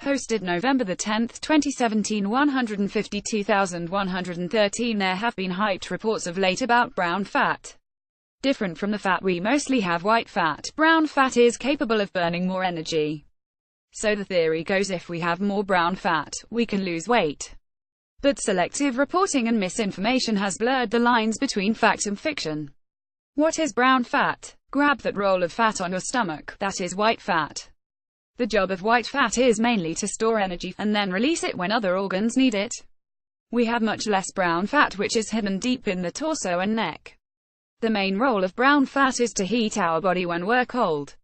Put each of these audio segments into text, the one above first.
posted November 10, 2017, 152,113. There have been hyped reports of late about brown fat. Different from the fat we mostly have white fat, brown fat is capable of burning more energy. So the theory goes if we have more brown fat, we can lose weight. But selective reporting and misinformation has blurred the lines between fact and fiction. What is brown fat? Grab that roll of fat on your stomach, that is white fat. The job of white fat is mainly to store energy, and then release it when other organs need it. We have much less brown fat which is hidden deep in the torso and neck. The main role of brown fat is to heat our body when we're cold.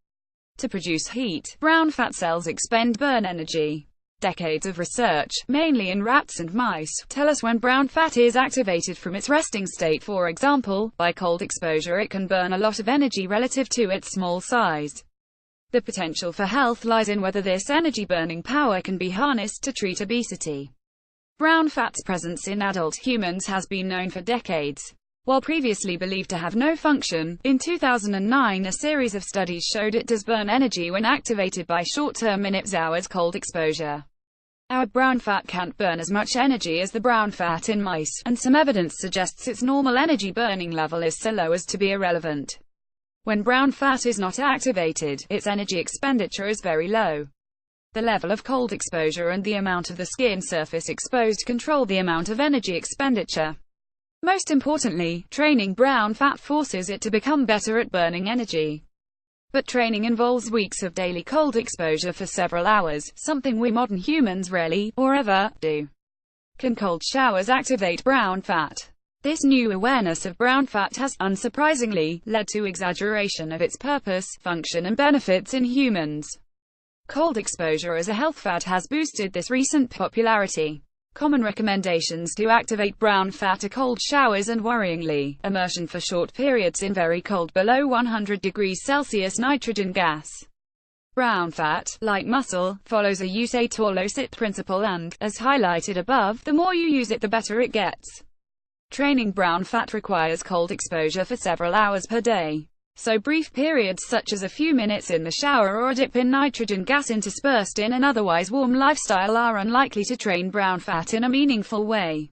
To produce heat, brown fat cells burn energy. Decades of research, mainly in rats and mice, tell us when brown fat is activated from its resting state. For example, by cold exposure it can burn a lot of energy relative to its small size. The potential for health lies in whether this energy-burning power can be harnessed to treat obesity. Brown fat's presence in adult humans has been known for decades. While previously believed to have no function, in 2009 a series of studies showed it does burn energy when activated by short-term minutes-hours cold exposure. Our brown fat can't burn as much energy as the brown fat in mice, and some evidence suggests its normal energy burning level is so low as to be irrelevant. When brown fat is not activated, its energy expenditure is very low. The level of cold exposure and the amount of the skin surface exposed control the amount of energy expenditure. Most importantly, training brown fat forces it to become better at burning energy. But training involves weeks of daily cold exposure for several hours, something we modern humans rarely, or ever, do. Can cold showers activate brown fat? This new awareness of brown fat has, unsurprisingly, led to exaggeration of its purpose, function and benefits in humans. Cold exposure as a health fad has boosted this recent popularity. Common recommendations to activate brown fat are cold showers and, worryingly, immersion for short periods in very cold below 100 degrees Celsius nitrogen gas. Brown fat, like muscle, follows a use it or lose it principle and, as highlighted above, the more you use it the better it gets. Training brown fat requires cold exposure for several hours per day. So brief periods such as a few minutes in the shower or a dip in nitrogen gas interspersed in an otherwise warm lifestyle are unlikely to train brown fat in a meaningful way.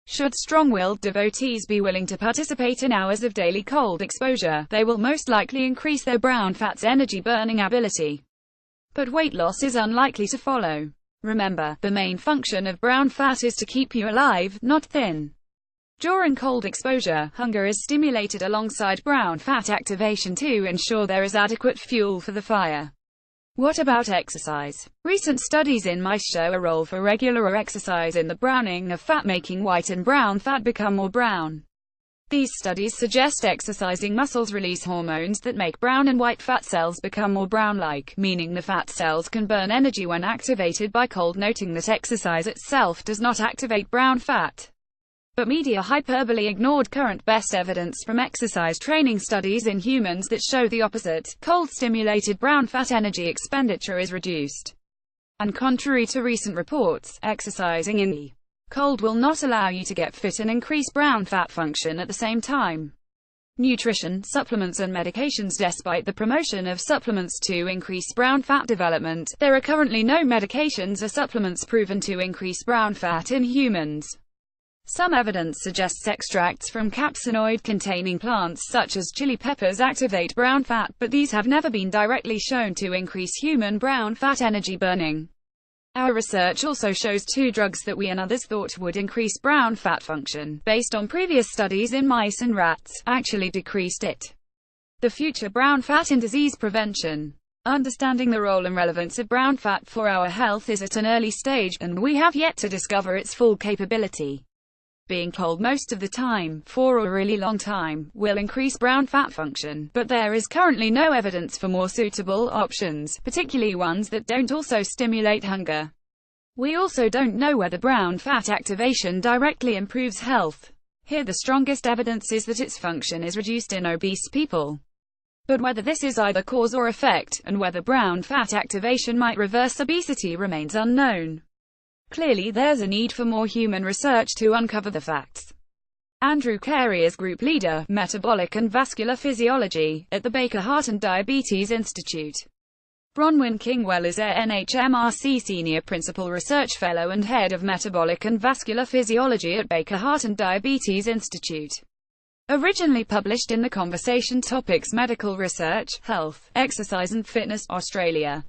Should strong-willed devotees be willing to participate in hours of daily cold exposure, they will most likely increase their brown fat's energy-burning ability. But weight loss is unlikely to follow. Remember, the main function of brown fat is to keep you alive, not thin. During cold exposure, hunger is stimulated alongside brown fat activation to ensure there is adequate fuel for the fire. What about exercise? Recent studies in mice show a role for regular exercise in the browning of fat, making white and brown fat become more brown. These studies suggest exercising muscles release hormones that make brown and white fat cells become more brown-like, meaning the fat cells can burn energy when activated by cold, noting that exercise itself does not activate brown fat. But media hyperbole ignored current best evidence from exercise training studies in humans that show the opposite. Cold-stimulated brown fat energy expenditure is reduced. And contrary to recent reports, exercising in the cold will not allow you to get fit and increase brown fat function at the same time. Nutrition, supplements and medications. Despite the promotion of supplements to increase brown fat development, there are currently no medications or supplements proven to increase brown fat in humans. Some evidence suggests extracts from capsaicin-containing plants such as chili peppers activate brown fat, but these have never been directly shown to increase human brown fat energy burning. Our research also shows two drugs that we and others thought would increase brown fat function, based on previous studies in mice and rats, actually decreased it. The future brown fat in disease prevention. Understanding the role and relevance of brown fat for our health is at an early stage, and we have yet to discover its full capability. Being cold most of the time, for a really long time, will increase brown fat function, but there is currently no evidence for more suitable options, particularly ones that don't also stimulate hunger. We also don't know whether brown fat activation directly improves health. Here the strongest evidence is that its function is reduced in obese people. But whether this is either cause or effect, and whether brown fat activation might reverse obesity remains unknown. Clearly there's a need for more human research to uncover the facts. Andrew Carey is group leader, metabolic and vascular physiology, at the Baker Heart and Diabetes Institute. Bronwyn Kingwell is a NHMRC Senior Principal Research Fellow and Head of Metabolic and Vascular Physiology at Baker Heart and Diabetes Institute. Originally published in The Conversation Topics Medical Research, Health, Exercise and Fitness, Australia.